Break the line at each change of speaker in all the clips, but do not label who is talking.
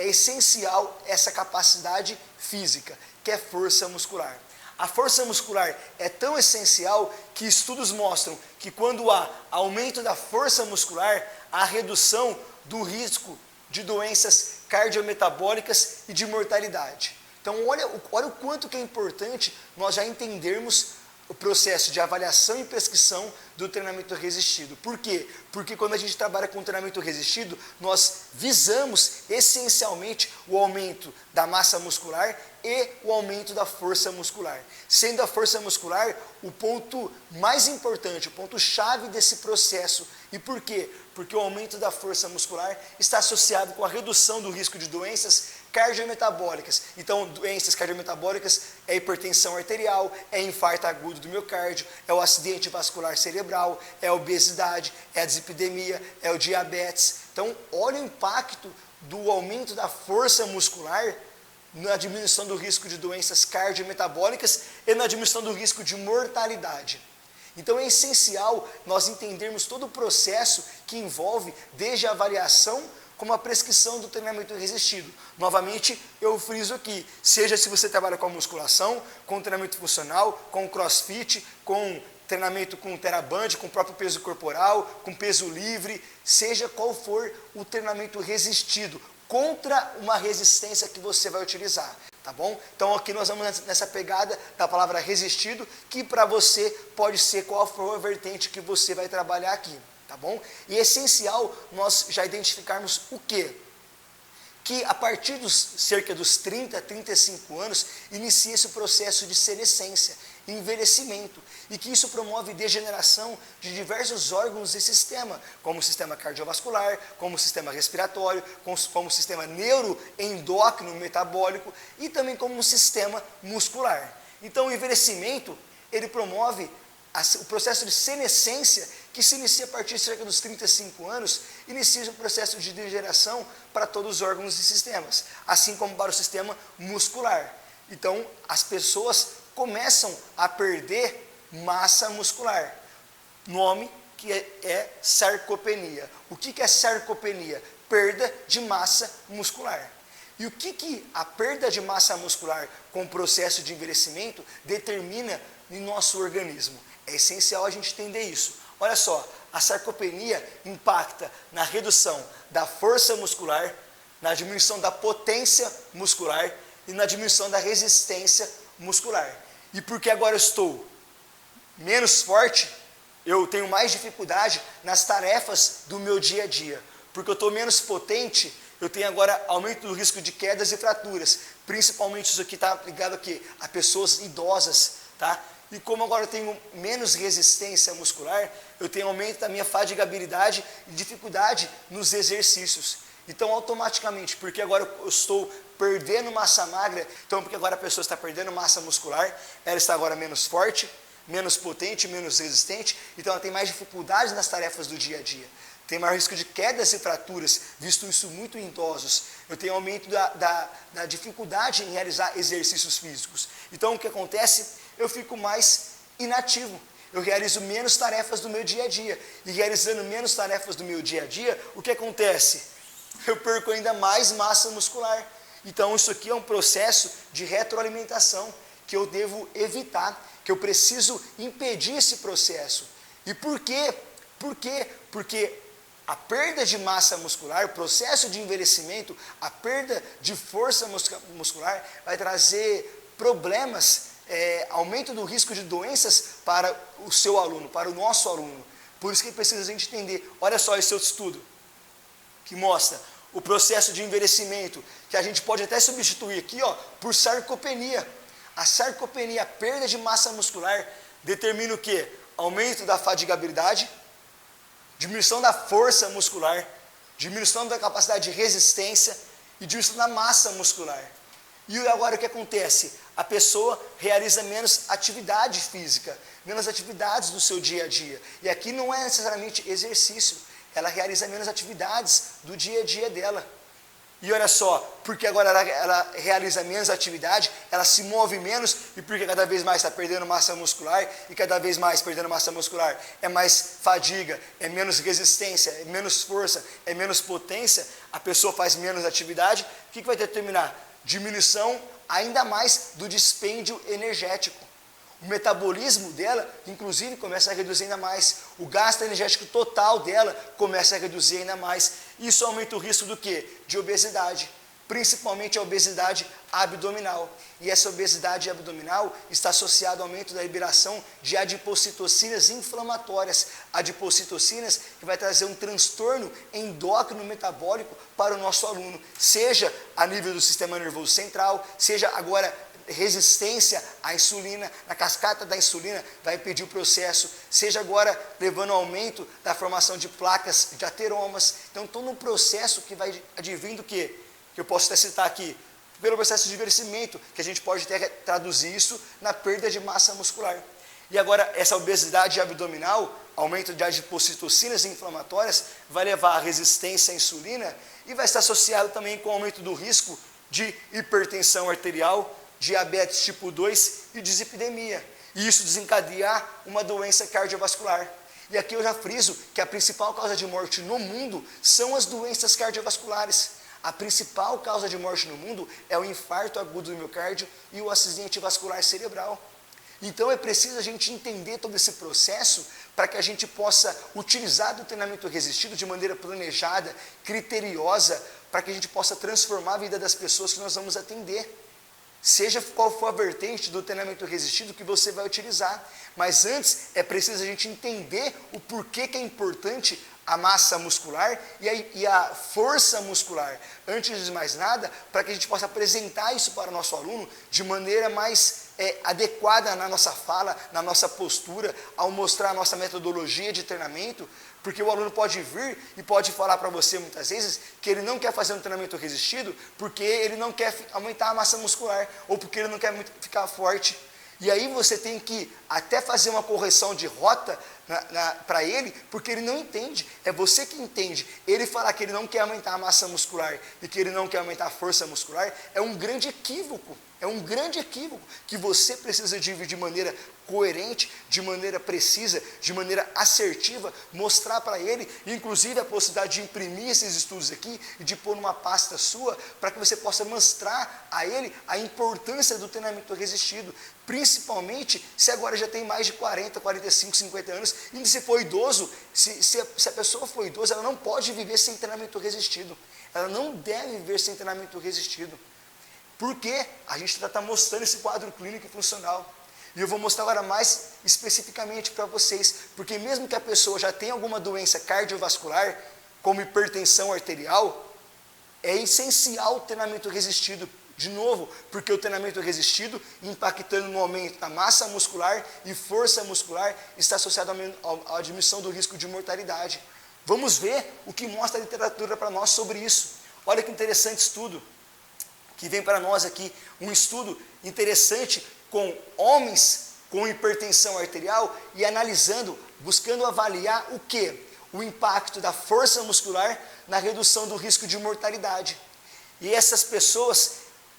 é essencial essa capacidade física, que é força muscular. A força muscular é tão essencial que estudos mostram que quando há aumento da força muscular, há redução do risco de doenças cardiometabólicas e de mortalidade. Então olha o quanto que é importante nós já entendermos o processo de avaliação e prescrição do treinamento resistido. Por quê? Porque quando a gente trabalha com treinamento resistido, nós visamos essencialmente o aumento da massa muscular e o aumento da força muscular. Sendo a força muscular o ponto mais importante, o ponto-chave desse processo. E por quê? Porque o aumento da força muscular está associado com a redução do risco de doenças cardiometabólicas. Então, doenças cardiometabólicas é hipertensão arterial, é infarto agudo do miocárdio, é o acidente vascular cerebral, é a obesidade, é a dislipidemia, é o diabetes. Então, olha o impacto do aumento da força muscular na diminuição do risco de doenças cardiometabólicas e na diminuição do risco de mortalidade. Então é essencial nós entendermos todo o processo que envolve desde a avaliação como a prescrição do treinamento resistido. Novamente, eu friso aqui, seja se você trabalha com a musculação, com treinamento funcional, com crossfit, com treinamento com teraband, com o próprio peso corporal, com peso livre, seja qual for o treinamento resistido, contra uma resistência que você vai utilizar, tá bom? Então aqui nós vamos nessa pegada da palavra resistido, que para você pode ser qual for a vertente que você vai trabalhar aqui, tá bom? E é essencial nós já identificarmos o quê? Que a partir dos cerca dos 30, 35 anos, inicia esse processo de senescência, envelhecimento, e que isso promove degeneração de diversos órgãos e sistema, como o sistema cardiovascular, como o sistema respiratório, como o sistema neuroendócrino metabólico e também como o sistema muscular. Então o envelhecimento, ele promove o processo de senescência, que se inicia a partir de cerca dos 35 anos, inicia o processo de degeneração para todos os órgãos e sistemas, assim como para o sistema muscular. Então, as pessoas começam a perder massa muscular. Nome que é sarcopenia. O que é sarcopenia? Perda de massa muscular. E o que a perda de massa muscular com o processo de envelhecimento determina em nosso organismo? É essencial a gente entender isso. Olha só, a sarcopenia impacta na redução da força muscular, na diminuição da potência muscular e na diminuição da resistência muscular. E porque agora eu estou menos forte, eu tenho mais dificuldade nas tarefas do meu dia a dia. Porque eu estou menos potente, eu tenho agora aumento do risco de quedas e fraturas. Principalmente isso aqui está ligado aqui a pessoas idosas, tá? E como agora eu tenho menos resistência muscular, eu tenho aumento da minha fatigabilidade e dificuldade nos exercícios. Então, automaticamente, porque agora eu estou perdendo massa magra, então porque agora a pessoa está perdendo massa muscular, ela está agora menos forte, menos potente, menos resistente, então ela tem mais dificuldades nas tarefas do dia a dia. Tem maior risco de quedas e fraturas, visto isso muito em idosos. Eu tenho aumento da dificuldade em realizar exercícios físicos. Então, o que acontece? Eu fico mais inativo. Eu realizo menos tarefas do meu dia a dia. E realizando menos tarefas do meu dia a dia, o que acontece? Eu perco ainda mais massa muscular. Então, isso aqui é um processo de retroalimentação que eu devo evitar, que eu preciso impedir esse processo. E por quê? Porque a perda de massa muscular, o processo de envelhecimento, a perda de força muscular vai trazer problemas, aumento do risco de doenças para o seu aluno, para o nosso aluno. Por isso que precisa a gente entender. Olha só esse outro estudo que mostra o processo de envelhecimento, que a gente pode até substituir aqui, ó, por sarcopenia. A sarcopenia, a perda de massa muscular, determina o quê? Aumento da fatigabilidade, diminuição da força muscular, diminuição da capacidade de resistência e diminuição da massa muscular. E agora o que acontece? A pessoa realiza menos atividade física, menos atividades do seu dia a dia. E aqui não é necessariamente exercício, ela realiza menos atividades do dia a dia dela. E olha só, porque agora ela realiza menos atividade, ela se move menos, e porque cada vez mais está perdendo massa muscular, e cada vez mais perdendo massa muscular é mais fadiga, é menos resistência, é menos força, é menos potência, a pessoa faz menos atividade, o que vai determinar? Diminuição ainda mais do dispêndio energético. O metabolismo dela, inclusive, começa a reduzir ainda mais. O gasto energético total dela começa a reduzir ainda mais. Isso aumenta o risco do quê? De obesidade, principalmente a obesidade abdominal. E essa obesidade abdominal está associada ao aumento da liberação de adipocitocinas inflamatórias. Adipocitocinas que vai trazer um transtorno endócrino metabólico para o nosso aluno, seja a nível do sistema nervoso central, seja agora resistência à insulina, na cascata da insulina vai impedir o processo, seja agora levando ao aumento da formação de placas de ateromas. Então, todo um processo que vai advindo que eu posso até citar aqui, pelo processo de envelhecimento, que a gente pode até traduzir isso na perda de massa muscular. E agora, essa obesidade abdominal, aumento de adipocitocinas inflamatórias, vai levar à resistência à insulina e vai estar associado também com o aumento do risco de hipertensão arterial, diabetes tipo 2 e dislipidemia. E isso desencadear uma doença cardiovascular. E aqui eu já friso que a principal causa de morte no mundo são as doenças cardiovasculares. A principal causa de morte no mundo é o infarto agudo do miocárdio e o acidente vascular cerebral. Então é preciso a gente entender todo esse processo para que a gente possa utilizar do treinamento resistido de maneira planejada, criteriosa, para que a gente possa transformar a vida das pessoas que nós vamos atender. Seja qual for a vertente do treinamento resistido que você vai utilizar. Mas antes é preciso a gente entender o porquê que é importante a massa muscular e a força muscular. Antes de mais nada, para que a gente possa apresentar isso para o nosso aluno de maneira mais adequada na nossa fala, na nossa postura, ao mostrar a nossa metodologia de treinamento, porque o aluno pode vir e pode falar para você muitas vezes que ele não quer fazer um treinamento resistido porque ele não quer aumentar a massa muscular ou porque ele não quer ficar forte. E aí você tem que até fazer uma correção de rota para ele, porque ele não entende. É você que entende. Ele falar que ele não quer aumentar a massa muscular e que ele não quer aumentar a força muscular é um grande equívoco. É um grande equívoco que você precisa de maneira coerente, de maneira precisa, de maneira assertiva, mostrar para ele, inclusive a possibilidade de imprimir esses estudos aqui e de pôr numa pasta sua, para que você possa mostrar a ele a importância do treinamento resistido, principalmente se agora já tem mais de 40, 45, 50 anos, e se for idoso, se a pessoa for idosa, ela não pode viver sem treinamento resistido, ela não deve viver sem treinamento resistido. Porque a gente está mostrando esse quadro clínico e funcional. E eu vou mostrar agora mais especificamente para vocês, porque mesmo que a pessoa já tenha alguma doença cardiovascular, como hipertensão arterial, é essencial o treinamento resistido. De novo, porque o treinamento resistido, impactando no aumento da massa muscular e força muscular, está associado à diminuição do risco de mortalidade. Vamos ver o que mostra a literatura para nós sobre isso. Olha que interessante estudo que vem para nós aqui, um estudo interessante com homens com hipertensão arterial e analisando, buscando avaliar o quê? O impacto da força muscular na redução do risco de mortalidade. E essas pessoas,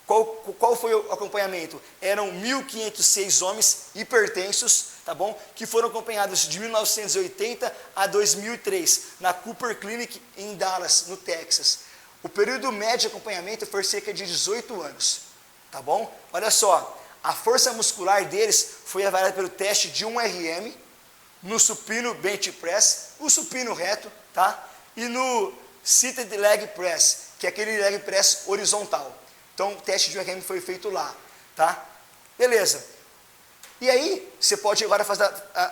qual foi o acompanhamento? Eram 1.506 homens hipertensos, tá bom? Que foram acompanhados de 1980 a 2003, na Cooper Clinic em Dallas, no Texas. O período médio de acompanhamento foi cerca de 18 anos, tá bom? Olha só, a força muscular deles foi avaliada pelo teste de 1RM, no supino bench press, o supino reto, tá? E no seated leg press, que é aquele leg press horizontal. Então, o teste de 1RM foi feito lá, tá? Beleza. E aí, você pode agora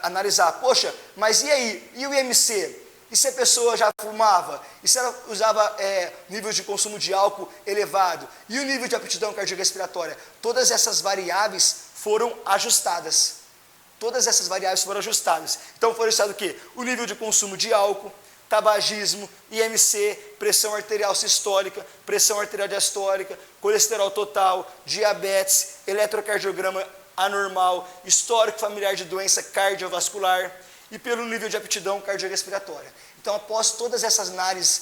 analisar, poxa, mas e aí? E o IMC? E se a pessoa já fumava? E se ela usava nível de consumo de álcool elevado? E o nível de aptidão cardiorrespiratória? Todas essas variáveis foram ajustadas. Todas essas variáveis foram ajustadas. Então, foi ajustado o quê? O nível de consumo de álcool, tabagismo, IMC, pressão arterial sistólica, pressão arterial diastólica, colesterol total, diabetes, eletrocardiograma anormal, histórico familiar de doença cardiovascular, e pelo nível de aptidão cardiorrespiratória. Então, após todas essas análises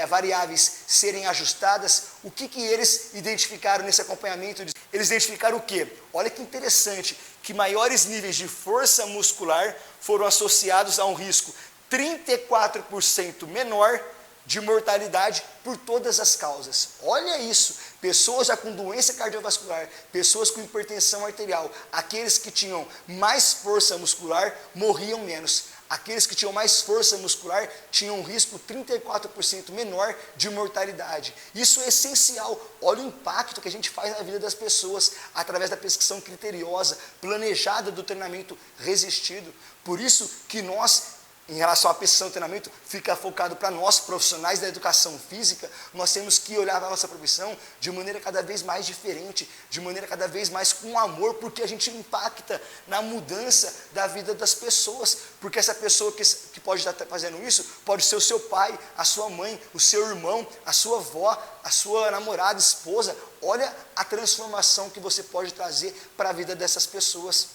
variáveis serem ajustadas, o que eles identificaram nesse acompanhamento? Eles identificaram o quê? Olha que interessante, que maiores níveis de força muscular foram associados a um risco 34% menor de mortalidade por todas as causas. Olha isso, pessoas já com doença cardiovascular, pessoas com hipertensão arterial, aqueles que tinham mais força muscular morriam menos. Aqueles que tinham mais força muscular tinham um risco 34% menor de mortalidade. Isso é essencial. Olha o impacto que a gente faz na vida das pessoas através da prescrição criteriosa, planejada do treinamento resistido. Por isso que nós, em relação à prescrição de treinamento, fica focado para nós, profissionais da educação física, nós temos que olhar para a nossa profissão de maneira cada vez mais diferente, de maneira cada vez mais com amor, porque a gente impacta na mudança da vida das pessoas, porque essa pessoa que pode estar fazendo isso, pode ser o seu pai, a sua mãe, o seu irmão, a sua avó, a sua namorada, esposa. Olha a transformação que você pode trazer para a vida dessas pessoas.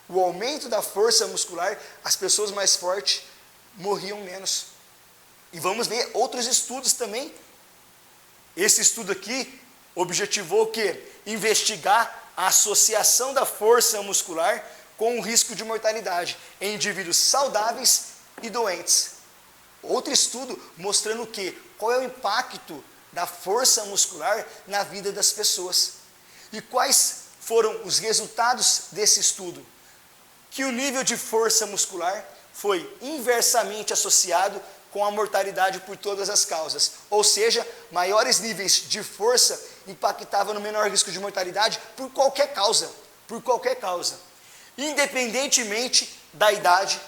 O aumento da força muscular, as pessoas mais fortes morriam menos. E vamos ver outros estudos também. Esse estudo aqui objetivou o quê? Investigar a associação da força muscular com o risco de mortalidade em indivíduos saudáveis e doentes. Outro estudo mostrando o quê? Qual é o impacto da força muscular na vida das pessoas. E quais foram os resultados desse estudo? Que o nível de força muscular foi inversamente associado com a mortalidade por todas as causas. Ou seja, maiores níveis de força impactavam no menor risco de mortalidade por qualquer causa. Por qualquer causa. Independentemente da idade,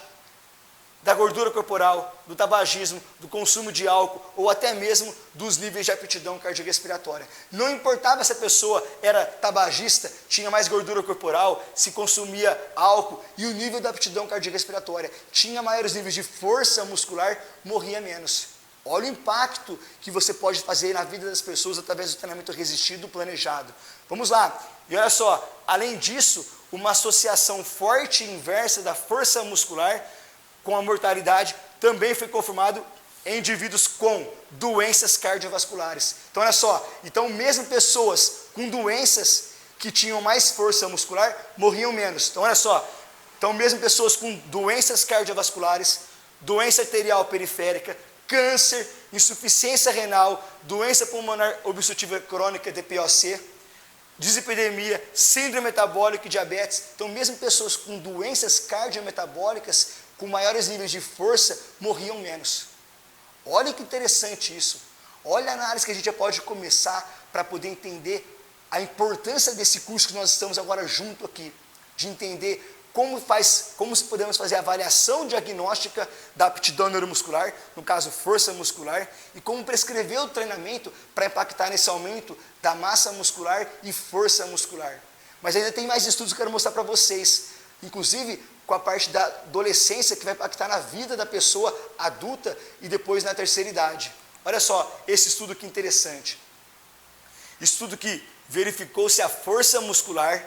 da gordura corporal, do tabagismo, do consumo de álcool ou até mesmo dos níveis de aptidão cardiorrespiratória. Não importava se a pessoa era tabagista, tinha mais gordura corporal, se consumia álcool e o nível da aptidão cardiorrespiratória tinha maiores níveis de força muscular, morria menos. Olha o impacto que você pode fazer na vida das pessoas através do treinamento resistido planejado. Vamos lá, e olha só, além disso, uma associação forte e inversa da força muscular com a mortalidade também foi confirmado em indivíduos com doenças cardiovasculares. Então, olha só, então mesmo pessoas com doenças que tinham mais força muscular morriam menos. Então, olha só, então mesmo pessoas com doenças cardiovasculares, doença arterial periférica, câncer, insuficiência renal, doença pulmonar obstrutiva crônica, DPOC, dislipidemia, síndrome metabólica e diabetes. Então, mesmo pessoas com doenças cardiometabólicas com maiores níveis de força, morriam menos. Olha que interessante isso. Olha a análise que a gente já pode começar para poder entender a importância desse curso que nós estamos agora junto aqui, de entender como podemos fazer a avaliação diagnóstica da aptidão neuromuscular, no caso força muscular, e como prescrever o treinamento para impactar nesse aumento da massa muscular e força muscular. Mas ainda tem mais estudos que eu quero mostrar para vocês, inclusive com a parte da adolescência, que vai impactar na vida da pessoa adulta e depois na terceira idade. Olha só, esse estudo que interessante. Estudo que verificou se a força muscular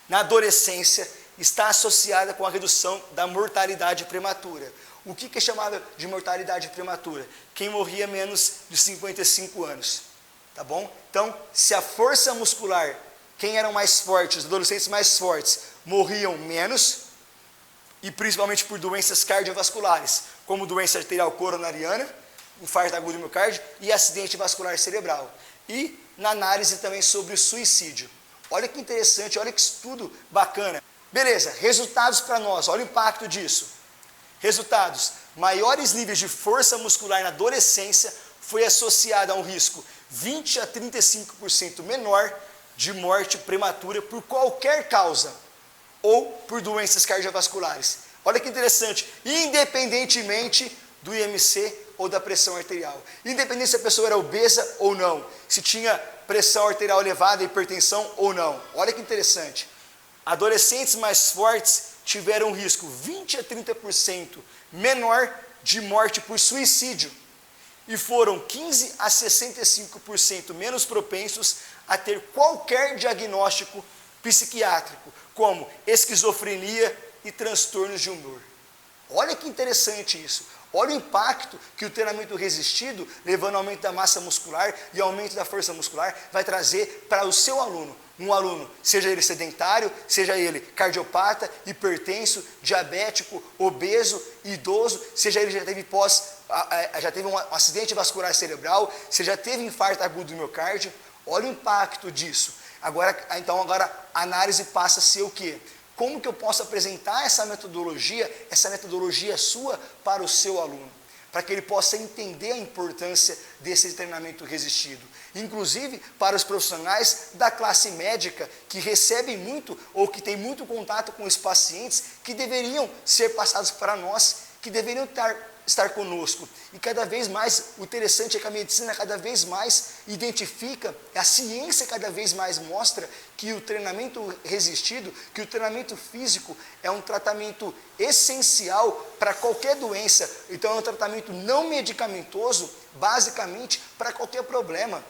na adolescência está associada com a redução da mortalidade prematura. O que é chamado de mortalidade prematura? Quem morria menos de 55 anos. Tá bom? Então, se a força muscular, quem eram mais fortes, os adolescentes mais fortes, morriam menos, e principalmente por doenças cardiovasculares, como doença arterial coronariana, infarto agudo do miocárdio e acidente vascular cerebral. E na análise também sobre o suicídio. Olha que interessante, olha que estudo bacana. Beleza, resultados para nós, olha o impacto disso. Resultados, maiores níveis de força muscular na adolescência foi associado a um risco 20 a 35% menor de morte prematura por qualquer causa, ou por doenças cardiovasculares. Olha que interessante, independentemente do IMC ou da pressão arterial. Independente se a pessoa era obesa ou não, se tinha pressão arterial elevada, hipertensão ou não. Olha que interessante. Adolescentes mais fortes tiveram um risco 20 a 30% menor de morte por suicídio e foram 15 a 65% menos propensos a ter qualquer diagnóstico psiquiátrico, como esquizofrenia e transtornos de humor. Olha que interessante isso. Olha o impacto que o treinamento resistido, levando ao aumento da massa muscular e aumento da força muscular, vai trazer para o seu aluno. Um aluno, seja ele sedentário, seja ele cardiopata, hipertenso, diabético, obeso, idoso, seja ele já teve um acidente vascular cerebral, seja teve infarto agudo do miocárdio. Olha o impacto disso. Agora a análise passa a ser o quê? Como que eu posso apresentar essa metodologia sua para o seu aluno? Para que ele possa entender a importância desse treinamento resistido. Inclusive para os profissionais da classe médica que recebem muito ou que têm muito contato com os pacientes que deveriam ser passados para nós, que deveriam estar conosco. E cada vez mais, o interessante é que a medicina cada vez mais identifica, a ciência cada vez mais mostra que o treinamento resistido, que o treinamento físico é um tratamento essencial para qualquer doença. Então é um tratamento não medicamentoso, basicamente, para qualquer problema.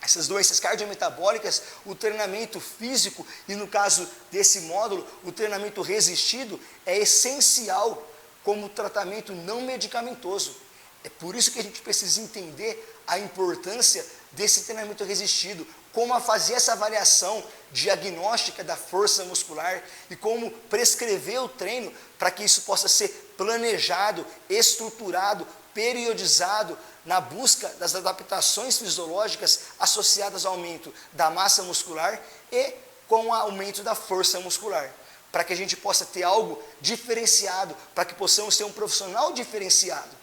Essas doenças cardiometabólicas, o treinamento físico e, no caso desse módulo, o treinamento resistido é essencial como tratamento não medicamentoso. É por isso que a gente precisa entender a importância desse treinamento resistido, como fazer essa avaliação diagnóstica da força muscular e como prescrever o treino para que isso possa ser planejado, estruturado, periodizado na busca das adaptações fisiológicas associadas ao aumento da massa muscular e com o aumento da força muscular, para que a gente possa ter algo diferenciado, para que possamos ser um profissional diferenciado.